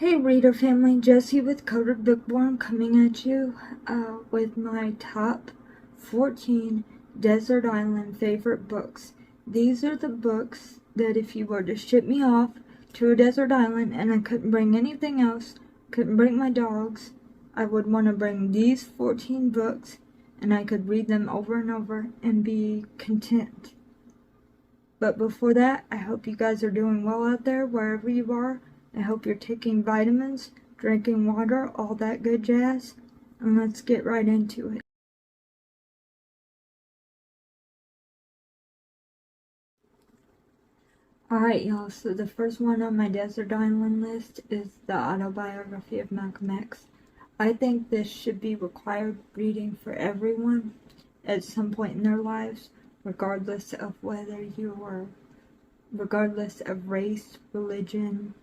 Hey reader family, Jessie with Coded Bookworm coming at you with my top 14 desert island favorite books. These are the books that if you were to ship me off to a desert island and I couldn't bring anything else, couldn't bring my dogs, I would want to bring these 14 books and I could read them over and over and be content. But before that, I hope you guys are doing well out there wherever you are. I hope you're taking vitamins, drinking water, all that good jazz. And let's get right into it. Alright y'all, so the first one on my desert island list is the Autobiography of Malcolm X. I think this should be required reading for everyone at some point in their lives, regardless of race, religion,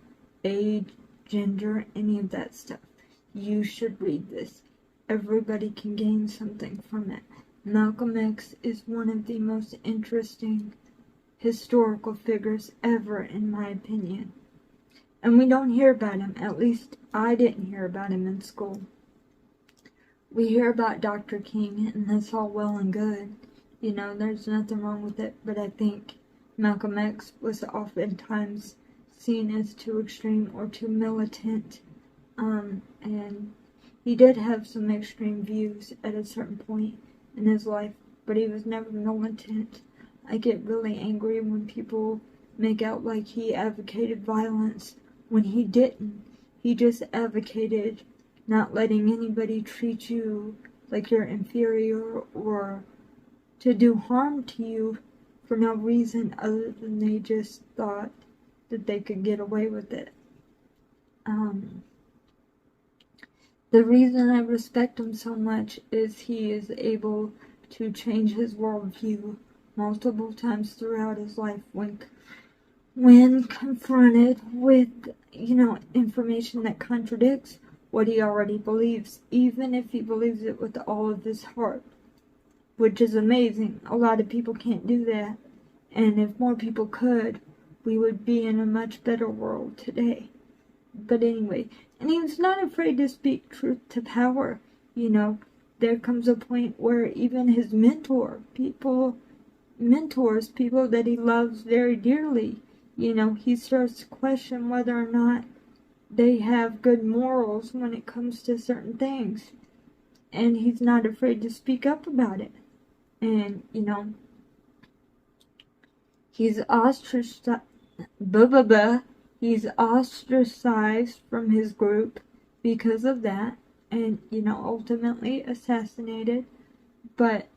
age, gender, any of that stuff. You should read this. Everybody can gain something from it. Malcolm X is one of the most interesting historical figures ever, in my opinion. And we don't hear about him. At least I didn't hear about him in school. We hear about Dr. King, and that's all well and good. You know, there's nothing wrong with it. But I think Malcolm X was oftentimes seen as too extreme or too militant. And he did have some extreme views at a certain point in his life, but he was never militant. I get really angry when people make out like he advocated violence when he didn't. He just advocated not letting anybody treat you like you're inferior or to do harm to you for no reason other than they just thought that they could get away with it. The reason I respect him so much is he is able to change his worldview multiple times throughout his life when confronted with, information that contradicts what he already believes, even if he believes it with all of his heart, which is amazing. A lot of people can't do that, and if more people could, we would be in a much better world today. But anyway, and he was not afraid to speak truth to power. There comes a point where even his mentors, people that he loves very dearly, he starts to question whether or not they have good morals when it comes to certain things. And he's not afraid to speak up about it. And, he's ostracized from his group because of that, and ultimately assassinated. But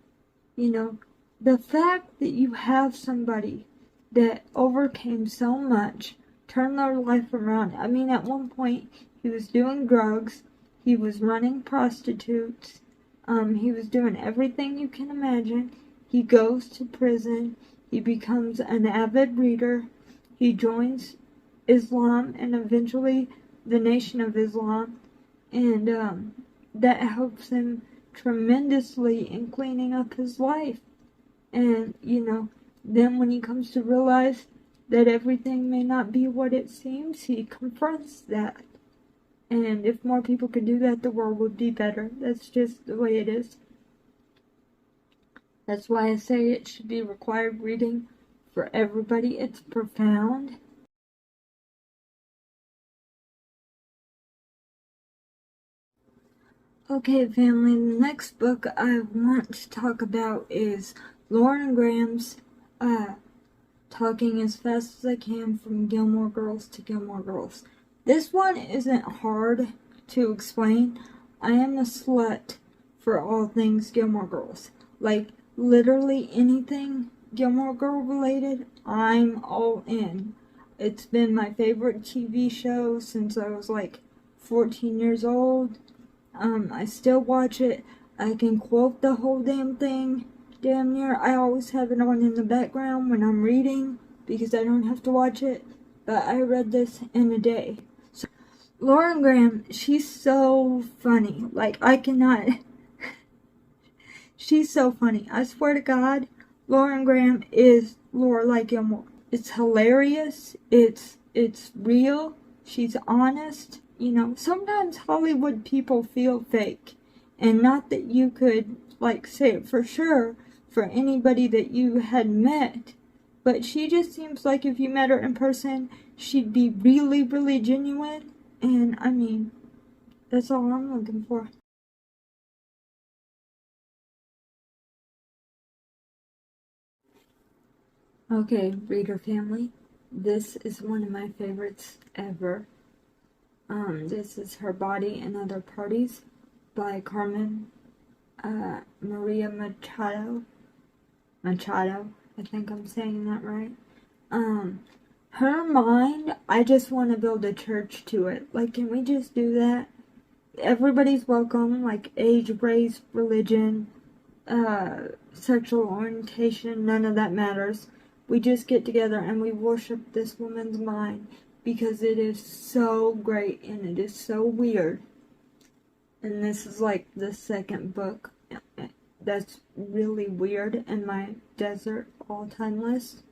the fact that you have somebody that overcame so much, turned their life around. I mean, at one point he was doing drugs, he was running prostitutes, he was doing everything you can imagine. He goes to prison, he becomes an avid reader, he joins Islam and eventually the Nation of Islam, and that helps him tremendously in cleaning up his life. And then when he comes to realize that everything may not be what it seems, he confronts that. And if more people could do that, the world would be better. That's just the way it is. That's why I say it should be required reading for everybody. It's profound. Okay, family, the next book I want to talk about is Lauren Graham's Talking as Fast as I Can from Gilmore Girls to Gilmore Girls. This one isn't hard to explain. I am a slut for all things Gilmore Girls. Like, literally anything Gilmore Girl related, I'm all in. It's been my favorite TV show since I was like 14 years old. I still watch it. I can quote the whole damn thing, damn near. I always have it on in the background when I'm reading because I don't have to watch it. But I read this in a day. So, Lauren Graham, she's so funny. Like, I cannot. She's so funny. I swear to God, Lauren Graham is Lorelai Gilmore. It's hilarious. It's real. She's honest. sometimes Hollywood people feel fake. And not that you could, say it for sure for anybody that you had met. But she just seems like if you met her in person, she'd be really, really genuine. And, that's all I'm looking for. Okay, reader family, this is one of my favorites ever. This is Her Body and Other Parties by Carmen Maria Machado. I think I'm saying that right. Her mind, I just want to build a church to it. Can we just do that? Everybody's welcome, age, race, religion, sexual orientation, none of that matters. We just get together and we worship this woman's mind because it is so great and it is so weird. And this is the second book that's really weird in my desert all-time list.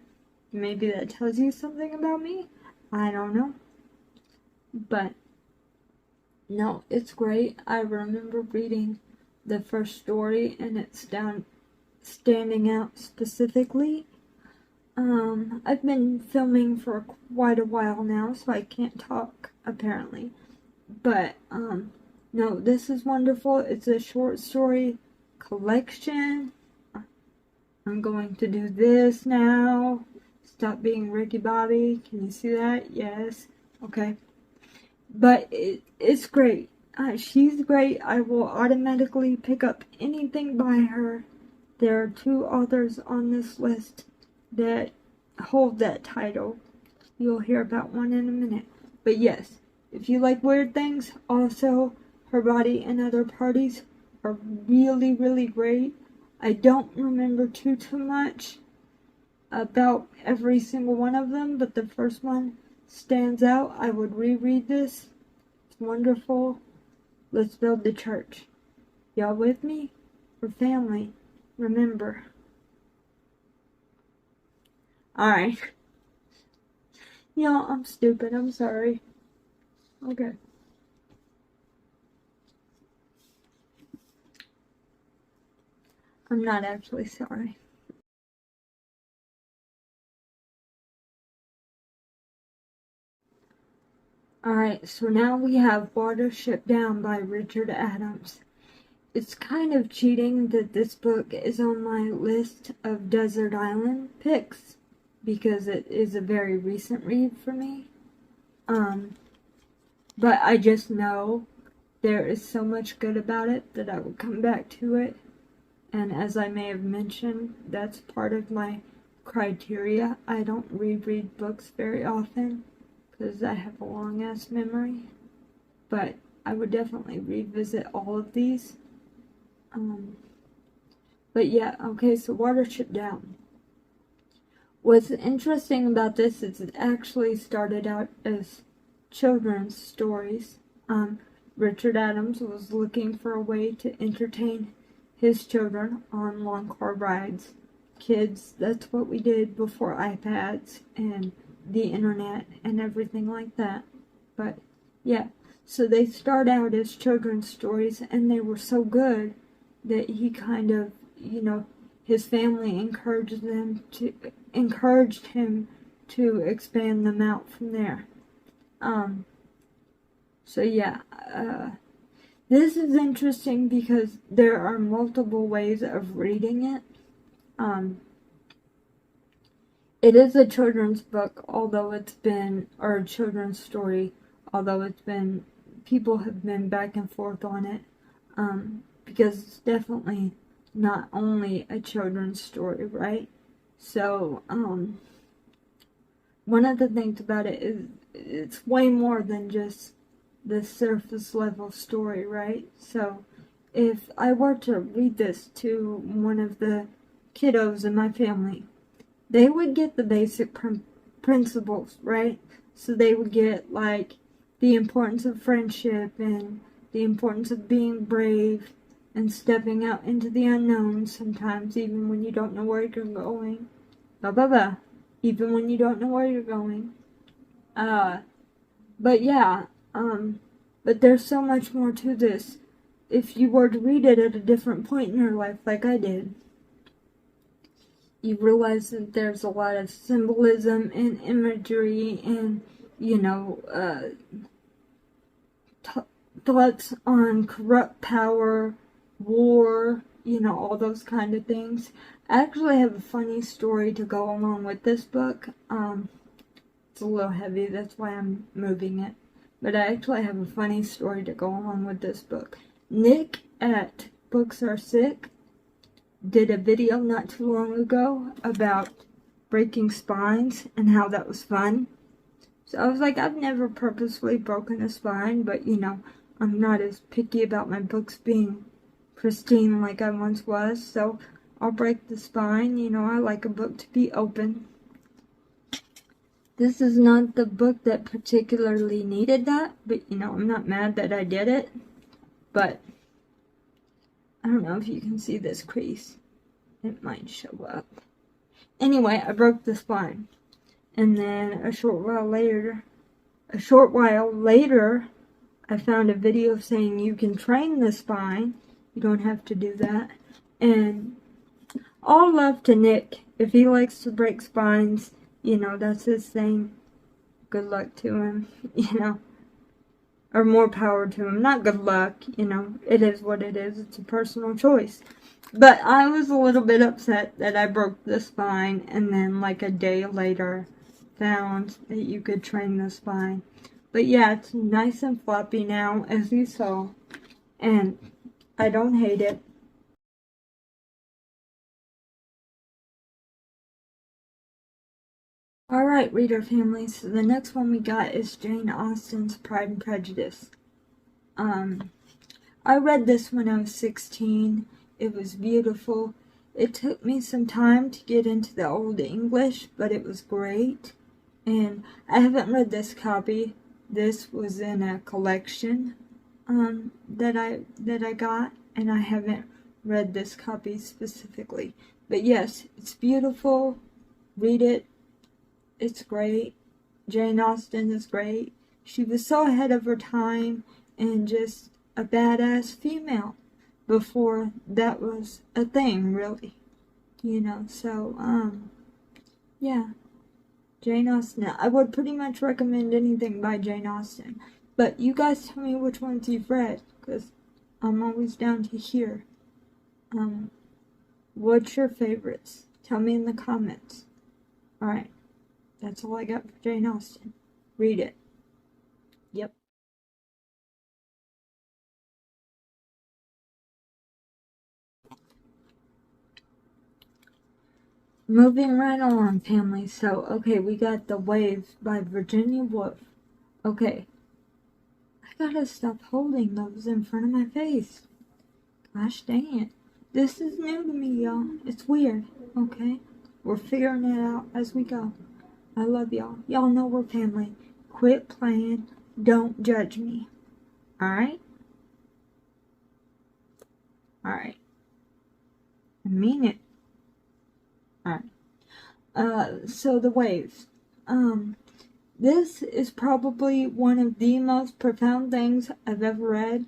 Maybe that tells you something about me. I don't know. But, no, it's great. I remember reading the first story and it's standing out specifically. I've been filming for quite a while now, so I can't talk, apparently. But, no, this is wonderful. It's a short story collection. I'm going to do this now. Stop being Ricky Bobby. Can you see that? Yes. Okay. But it's great. She's great. I will automatically pick up anything by her. There are 2 authors on this list that hold that title. You'll hear about one in a minute. But yes, if you like weird things, also Her Body and Other Parties are really, really great. I don't remember too much about every single one of them, but the first one stands out. I would reread this. It's wonderful. Let's build the church. Y'all with me? We're family. Remember. Alright. Y'all, I'm stupid. I'm sorry. Okay. I'm not actually sorry. Alright, so now we have Watership Down by Richard Adams. It's kind of cheating that this book is on my list of desert island picks because it is a very recent read for me. But I just know there is so much good about it that I will come back to it. And as I may have mentioned, that's part of my criteria. I don't reread books very often because I have a long-ass memory. But I would definitely revisit all of these. But yeah, okay, so Watership Down. What's interesting about this is it actually started out as children's stories. Richard Adams was looking for a way to entertain his children on long car rides. Kids, that's what we did before iPads and the internet and everything like that. But yeah, so they start out as children's stories and they were so good that he kind of, his family encouraged him to expand them out from there. So yeah, this is interesting because there are multiple ways of reading it. It is a children's book, or a children's story, people have been back and forth on it, because it's definitely not only a children's story, right? So, one of the things about it is it's way more than just the surface level story, right? So, if I were to read this to one of the kiddos in my family, they would get the basic principles, right? So they would get, the importance of friendship and the importance of being brave and stepping out into the unknown sometimes, even when you don't know where you're going. Even when you don't know where you're going. But yeah, But there's so much more to this. If you were to read it at a different point in your life, like I did, you realize that there's a lot of symbolism and imagery and, thoughts on corrupt power, war, all those kind of things. I actually have a funny story to go along with this book. It's a little heavy, that's why I'm moving it. But I actually have a funny story to go along with this book. Nick at Books Are Sick did a video not too long ago about breaking spines and how that was fun. So I was like, I've never purposely broken a spine, but I'm not as picky about my books being pristine like I once was, so I'll break the spine. I like a book to be open. This is not the book that particularly needed that, but I'm not mad that I did it. But I don't know if you can see this crease. It might show up. Anyway, I broke the spine. And then a short while later, I found a video saying you can train the spine. You don't have to do that. And all love to Nick. If he likes to break spines, that's his thing. Good luck to him, Or more power to him. Not good luck, It is what it is. It's a personal choice. But I was a little bit upset that I broke the spine and then like a day later found that you could train the spine. But yeah, it's nice and floppy now, as you saw. And I don't hate it. Alright, reader family, so the next one we got is Jane Austen's Pride and Prejudice. I read this when I was 16. It was beautiful. It took me some time to get into the Old English, but it was great. And I haven't read this copy. This was in a collection that I got, and I haven't read this copy specifically. But yes, it's beautiful. Read it. It's great. Jane Austen is great. She was so ahead of her time and just a badass female before that was a thing, really. So, yeah. Jane Austen. I would pretty much recommend anything by Jane Austen. But you guys tell me which ones you've read, because I'm always down to hear. What's your favorites? Tell me in the comments. Alright. That's all I got for Jane Austen. Read it. Yep. Moving right along, family. So, okay, we got The Waves by Virginia Woolf. Okay. I gotta stop holding those in front of my face. Gosh dang it. This is new to me, y'all. It's weird, okay? We're figuring it out as we go. I love y'all. Y'all know we're family. Quit playing. Don't judge me. Alright? Alright. I mean it. Alright. So The Waves. This is probably one of the most profound things I've ever read.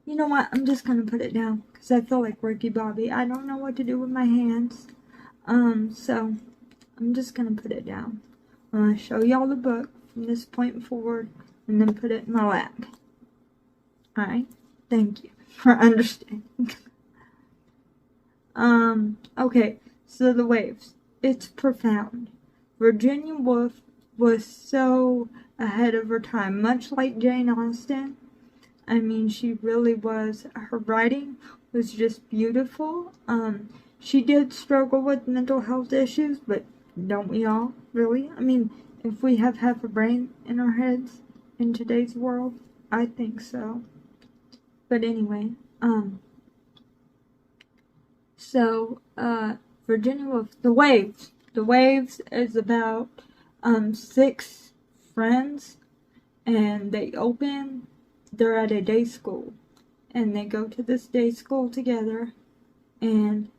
You know what? I'm just gonna put it down, because I feel like Ricky Bobby. I don't know what to do with my hands. So I'm just gonna put it down. I'm gonna show y'all the book from this point forward, and then put it in my lap. Alright? Thank you for understanding. Okay, so The Waves. It's profound. Virginia Woolf was so ahead of her time, much like Jane Austen. I mean, she really was. Her writing was just beautiful. She did struggle with mental health issues, but don't we all, really? I mean, if we have half a brain in our heads in today's world, I think so. But anyway, Virginia Woolf, The Waves. The Waves is about 6 friends, and they're at a day school, and they go to this day school together, and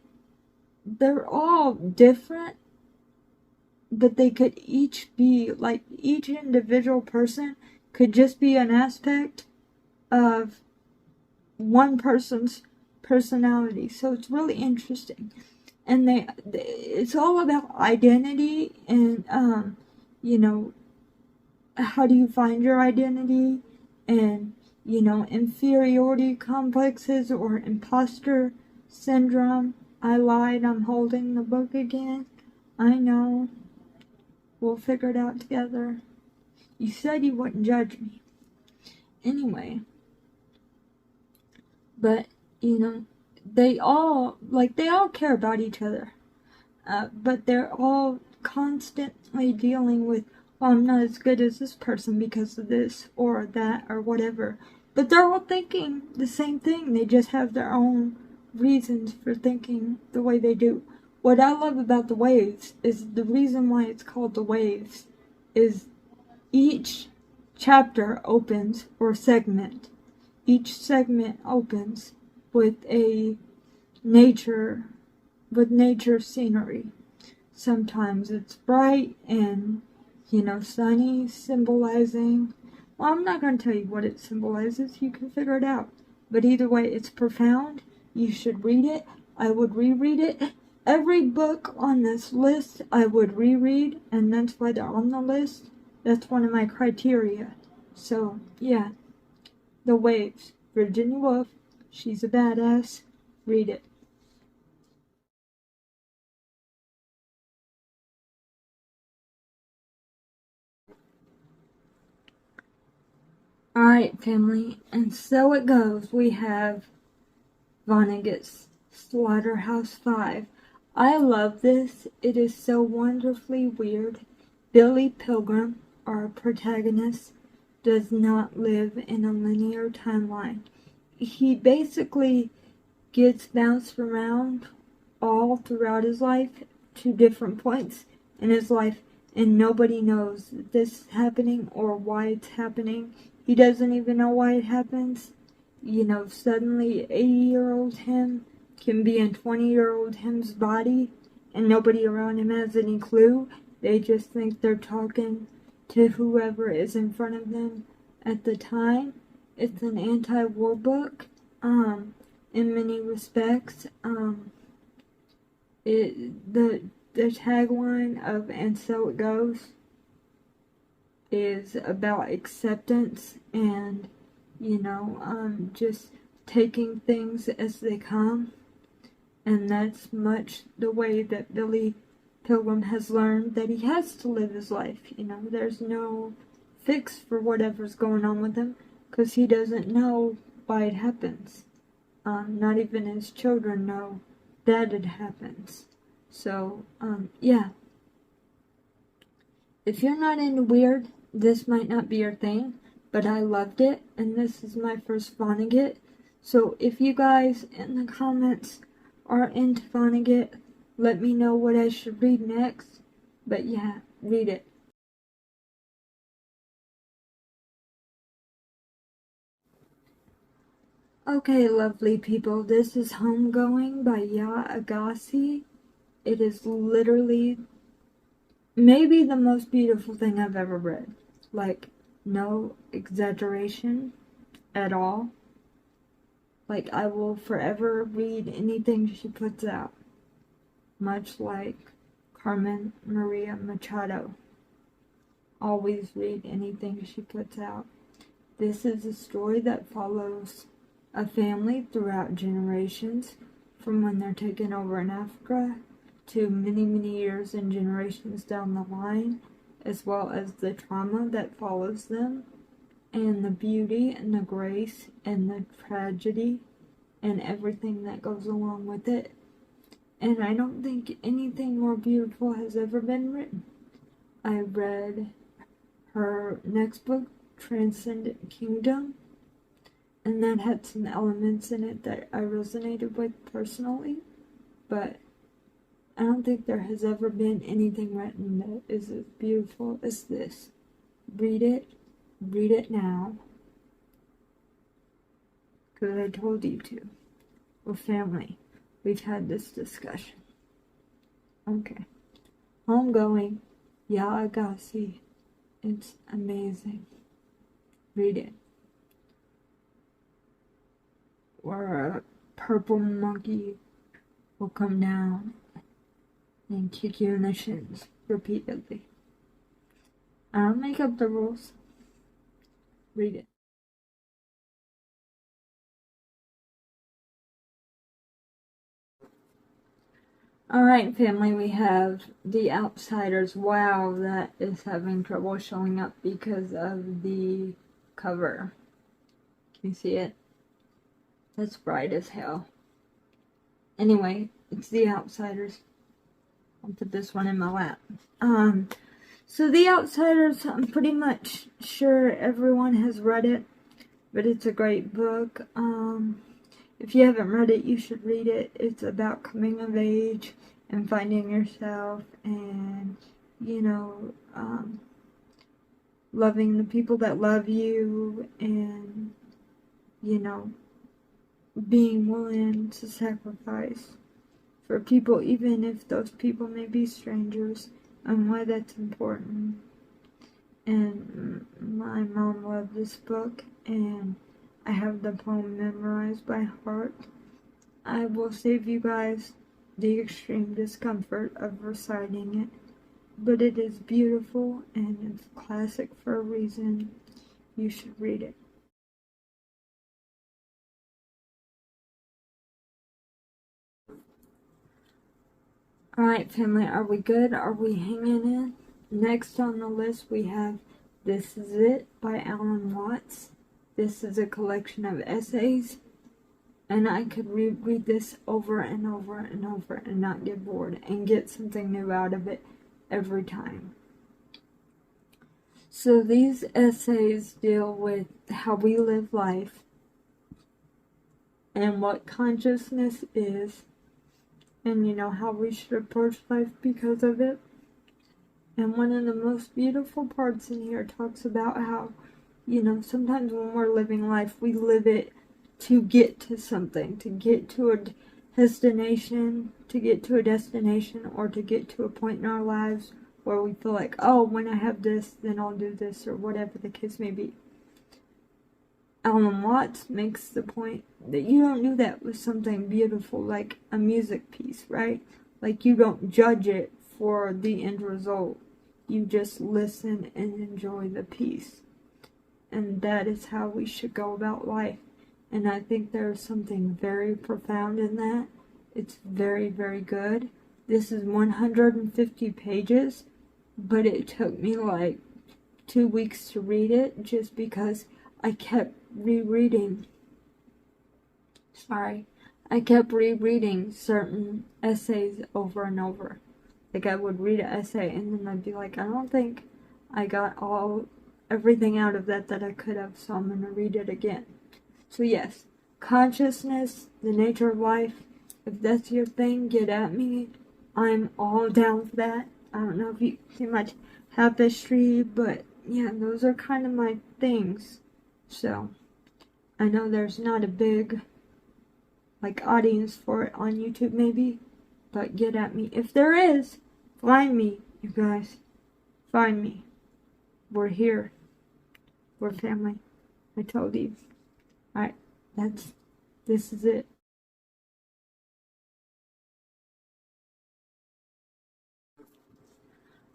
they're all different, but they could each be, like, each individual person could just be an aspect of one person's personality. So it's really interesting. And it's all about identity and, you know, how do you find your identity, and, you know, inferiority complexes or imposter syndrome. I lied, I'm holding the book again. I know. We'll figure it out together. You said you wouldn't judge me. Anyway. But, you know, they all care about each other. But they're all constantly dealing with, well, I'm not as good as this person because of this or that or whatever. But they're all thinking the same thing. They just have their own reasons for thinking the way they do. What I love about The Waves is the reason why it's called The Waves is each chapter opens, or segment, each segment opens with nature scenery. Sometimes it's bright and, you know, sunny, symbolizing, well, I'm not going to tell you what it symbolizes, you can figure it out. But either way, it's profound. You should read it. I would reread it. Every book on this list I would reread, and that's why they're on the list. That's one of my criteria. So, yeah. The Waves. Virginia Woolf. She's a badass. Read it. Alright, family, and so it goes. We have Vonnegut's Slaughterhouse-Five. I love this. It is so wonderfully weird. Billy Pilgrim, our protagonist, does not live in a linear timeline. He basically gets bounced around all throughout his life to different points in his life, and nobody knows that this is happening or why it's happening. He doesn't even know why it happens. You know, suddenly 80-year-old him can be in 20-year-old him's body, and nobody around him has any clue. They just think they're talking to whoever is in front of them at the time. It's an anti-war book, in many respects. The tagline of "And So It Goes" is about acceptance and, you know, just taking things as they come. And that's much the way that Billy Pilgrim has learned that he has to live his life. You know, there's no fix for whatever's going on with him, because he doesn't know why it happens. Not even his children know that it happens. So, yeah. If you're not into weird, this might not be your thing, but I loved it, and this is my first Vonnegut. So if you guys in the comments are into Vonnegut, let me know what I should read next. But yeah, read it. Okay, lovely people, this is Homegoing by Ya Agassi. It is literally maybe the most beautiful thing I've ever read. Like, no exaggeration at all. Like, I will forever read anything she puts out. Much like Carmen Maria Machado. Always read anything she puts out. This is a story that follows a family throughout generations, from when they're taken over in Africa to many, many years and generations down the line, as well as the trauma that follows them, and the beauty and the grace and the tragedy and everything that goes along with it. And I don't think anything more beautiful has ever been written. I read her next book, Transcendent Kingdom, and that had some elements in it that I resonated with personally, but I don't think there has ever been anything written that is as beautiful as this. Read it now, because I told you to. We're family. We've had this discussion. Okay. Homegoing, Ya Agassi. It's amazing. read it. Or a purple monkey will come down and kick you in the shins repeatedly. I don't make up the rules. Read it. Alright, family, we have The Outsiders. Wow, that is having trouble showing up because of the cover. Can you see it? That's bright as hell. Anyway, it's The Outsiders. I'll put this one in my lap. So The Outsiders, I'm pretty much sure everyone has read it, but it's a great book. If you haven't read it, you should read it. It's about coming of age and finding yourself and, loving the people that love you and, being willing to sacrifice for people, even if those people may be strangers, and why that's important. And my mom loved this book, and I have the poem memorized by heart. I will save you guys the extreme discomfort of reciting it, but it is beautiful and it's classic for a reason. You should read it. Alright, family, are we good? Are we hanging in? Next on the list we have This Is It by Alan Watts. This is a collection of essays, and I could reread this over and over and over and not get bored and get something new out of it every time. So these essays deal with how we live life and what consciousness is, and how we should approach life because of it. And one of the most beautiful parts in here talks about how, sometimes when we're living life, we live it to get to something, to get to a destination, or to get to a point in our lives where we feel like, oh, when I have this, then I'll do this, or whatever the case may be. Alan Watts makes the point that you don't do that with something beautiful like a music piece, right? Like, you don't judge it for the end result. You just listen and enjoy the piece. And that is how we should go about life. And I think there's something very profound in that. It's very, very good. This is 150 pages, but it took me like 2 weeks to read it just because I kept rereading certain essays over and over. Like, I would read an essay and then I'd be like, I don't think I got everything out of that I could have, so I'm going to read it again. So yes, consciousness, the nature of life, if that's your thing, get at me. I'm all down for that. I don't know if you see my tapestry, but yeah, those are kind of my things. So, I know there's not a big, audience for it on YouTube maybe, but get at me. If there is, find me, you guys. Find me. We're here. We're family. I told you. Alright, this is it.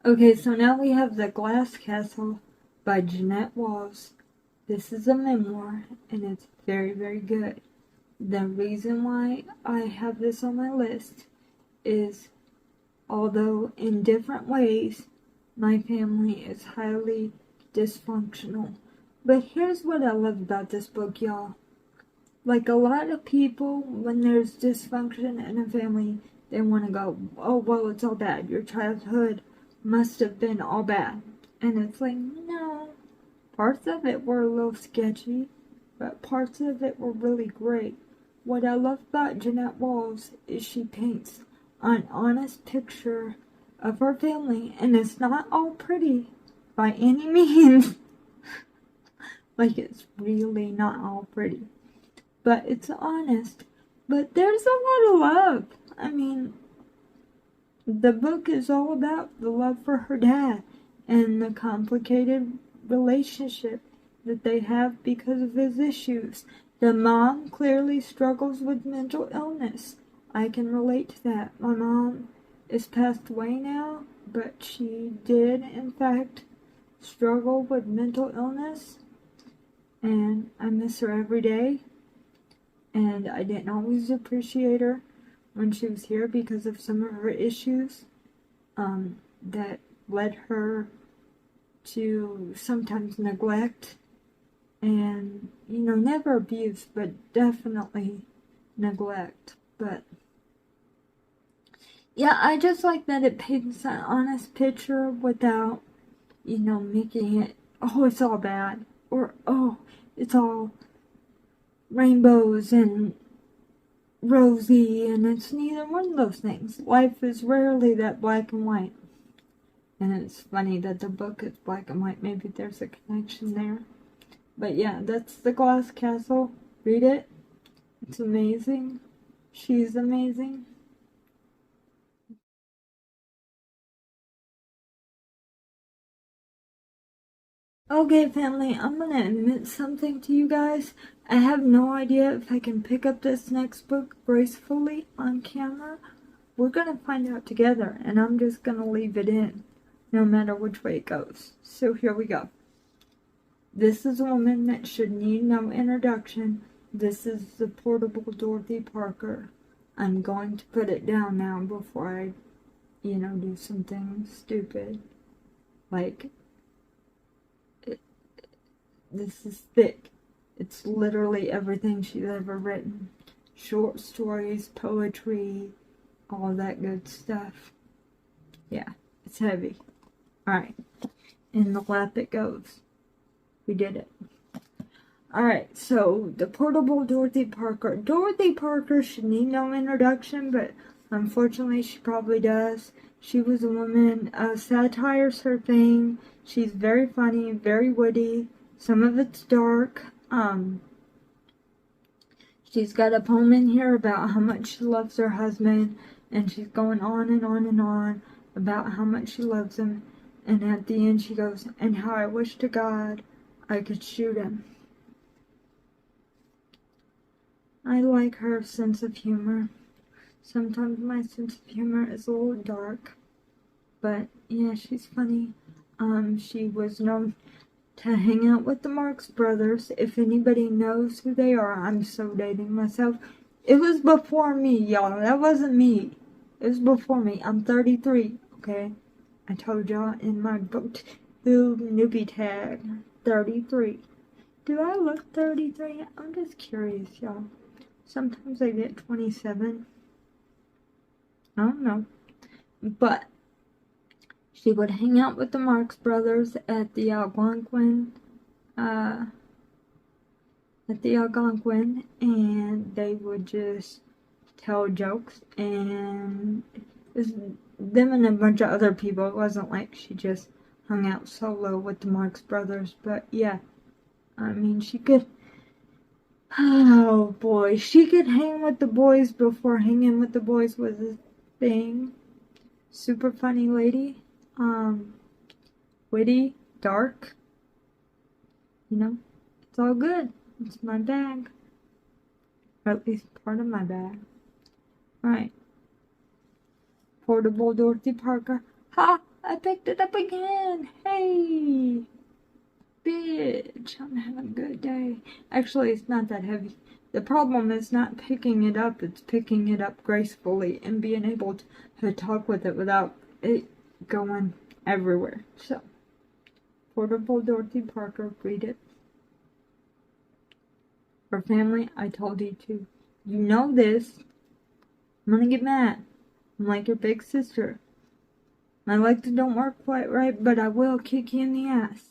Okay, so now we have The Glass Castle by Jeanette Walls. This is a memoir, and it's very, very good. The reason why I have this on my list is, although in different ways, my family is highly dysfunctional. But here's what I love about this book, y'all. Like, a lot of people, when there's dysfunction in a family, they want to go, oh, well, it's all bad. Your childhood must have been all bad. And it's like, no. Parts of it were a little sketchy, but parts of it were really great. What I love about Jeanette Walls is she paints an honest picture of her family, and it's not all pretty by any means. Like, it's really not all pretty. But it's honest. But there's a lot of love. I mean, the book is all about the love for her dad and the complicated relationship that they have because of his issues. The mom clearly struggles with mental illness. I can relate to that. My mom is passed away now, but she did, in fact, struggle with mental illness, and I miss her every day. And I didn't always appreciate her when she was here because of some of her issues that led her to sometimes neglect and, never abuse, but definitely neglect. But yeah, I just like that it paints an honest picture without, making it, oh, it's all bad, or, oh, it's all rainbows and rosy, and it's neither one of those things. Life is rarely that black and white. And it's funny that the book is black and white. Maybe there's a connection there. But yeah, that's The Glass Castle. Read it. It's amazing. She's amazing. Okay, family, I'm gonna admit something to you guys. I have no idea if I can pick up this next book gracefully on camera. We're gonna find out together, and I'm just gonna leave it in, no matter which way it goes. So here we go. This is a woman that should need no introduction. This is the portable Dorothy Parker. I'm going to put it down now before I, do something stupid. Like, this is thick. It's literally everything she's ever written. Short stories, poetry, all that good stuff. Yeah, it's heavy. Alright, in the lap it goes. We did it. Alright, so the portable Dorothy Parker. Dorothy Parker should need no introduction, but unfortunately she probably does. She was a woman. Satire's her thing. She's very funny, very witty. Some of it's dark. She's got a poem in here about how much she loves her husband, and she's going on and on and on about how much she loves him. And at the end she goes, and how I wish to God I could shoot him. I like her sense of humor. Sometimes my sense of humor is a little dark, but yeah, she's funny. She was known to hang out with the Marx Brothers. If anybody knows who they are, I'm so dating myself. It was before me, y'all. That wasn't me. It was before me. I'm 33, okay? I told y'all in my book, newbie tag, 33. Do I look 33? I'm just curious, y'all. Sometimes I get 27. I don't know. But she would hang out with the Marx Brothers at the Algonquin, and they would just tell jokes, and it was them and a bunch of other people. It wasn't like she just hung out solo with the Marx Brothers, but yeah, I mean, she could, oh boy, she could hang with the boys before hanging with the boys was a thing. Super funny lady. Witty, dark, it's all good. It's my bag. Or at least part of my bag. Alright. Portable Dorothy Parker. Ha! I picked it up again! Hey! Bitch! I'm having a good day. Actually, it's not that heavy. The problem is not picking it up, it's picking it up gracefully and being able to talk with it without it going everywhere. So, portable Dorothy Parker, read it. For family, I told you to. You know this. I'm gonna get mad. I'm like your big sister. My legs don't work quite right, but I will kick you in the ass.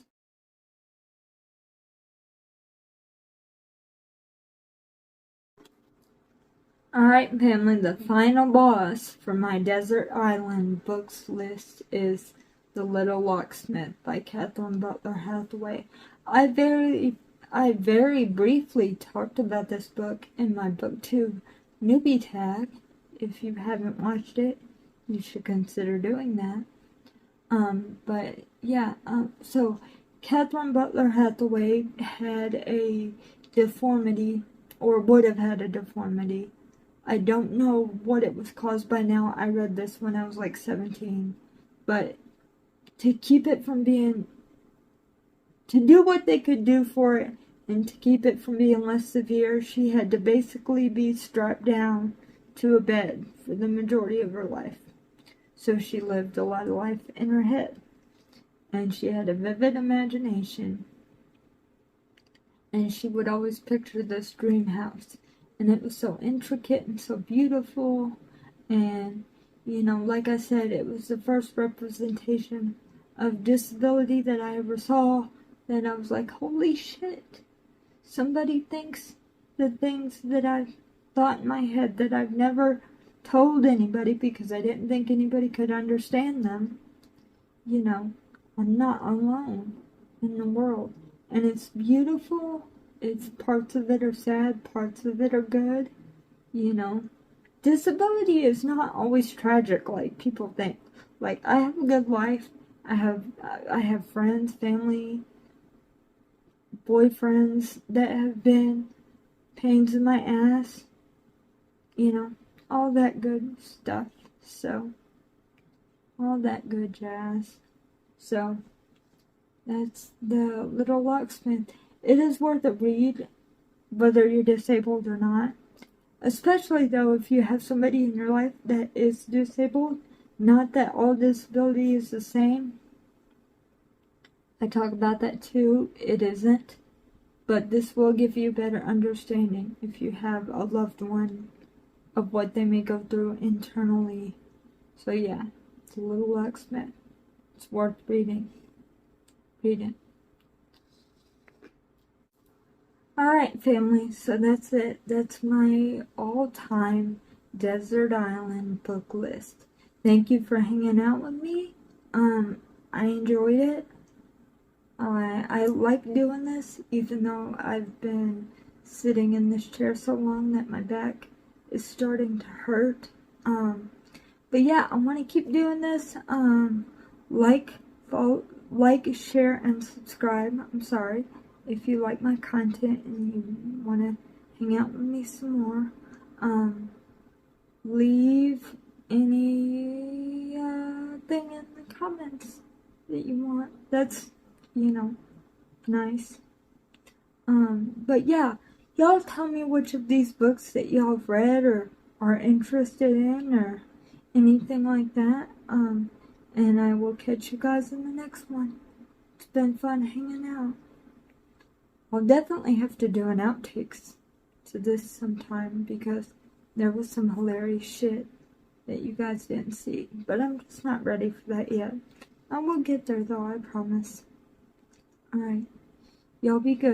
Alright, family, the final boss for my Desert Island books list is The Little Locksmith by Catherine Butler Hathaway. I very briefly talked about this book in my book 2 newbie tag. If you haven't watched it, you should consider doing that. But yeah, so Catherine Butler Hathaway had a deformity, or would have had a deformity. I don't know what it was caused by now. I read this when I was like 17. But to keep it from being, to do what they could do for it, and to keep it from being less severe, she had to basically be strapped down to a bed for the majority of her life. So she lived a lot of life in her head. And she had a vivid imagination. And she would always picture this dream house. And it was so intricate and so beautiful. And, you know, like I said, it was the first representation of disability that I ever saw. That I was like, holy shit. Somebody thinks the things that I've thought in my head that I've never told anybody because I didn't think anybody could understand them. You know, I'm not alone in the world. And it's beautiful. It's parts of it are sad, parts of it are good. You know, disability is not always tragic like people think. Like, I have a good life. I have friends, family, boyfriends that have been pains in my ass, you know, all that good stuff. So, all that good jazz. So, that's the Little Locksmith. It is worth a read, whether you're disabled or not. Especially, though, if you have somebody in your life that is disabled. Not that all disability is the same. I talk about that too. It isn't. But this will give you a better understanding if you have a loved one of what they may go through internally. So yeah, it's a Little Locksmith. It's worth reading. Read it. Alright, family, so that's it. That's my all-time Desert Island book list. Thank you for hanging out with me. I enjoyed it. I like doing this, even though I've been sitting in this chair so long that my back is starting to hurt. But yeah, I want to keep doing this. Like, share, and subscribe. I'm sorry if you like my content and you want to hang out with me some more. Leave any thing in the comments that you want. That's, you know, nice. But yeah, y'all tell me which of these books that y'all have read or are interested in or anything like that. And I will catch you guys in the next one. It's been fun hanging out. I'll definitely have to do an outtakes to this sometime because there was some hilarious shit that you guys didn't see. But I'm just not ready for that yet. I will get there though, I promise. Alright. Y'all be good.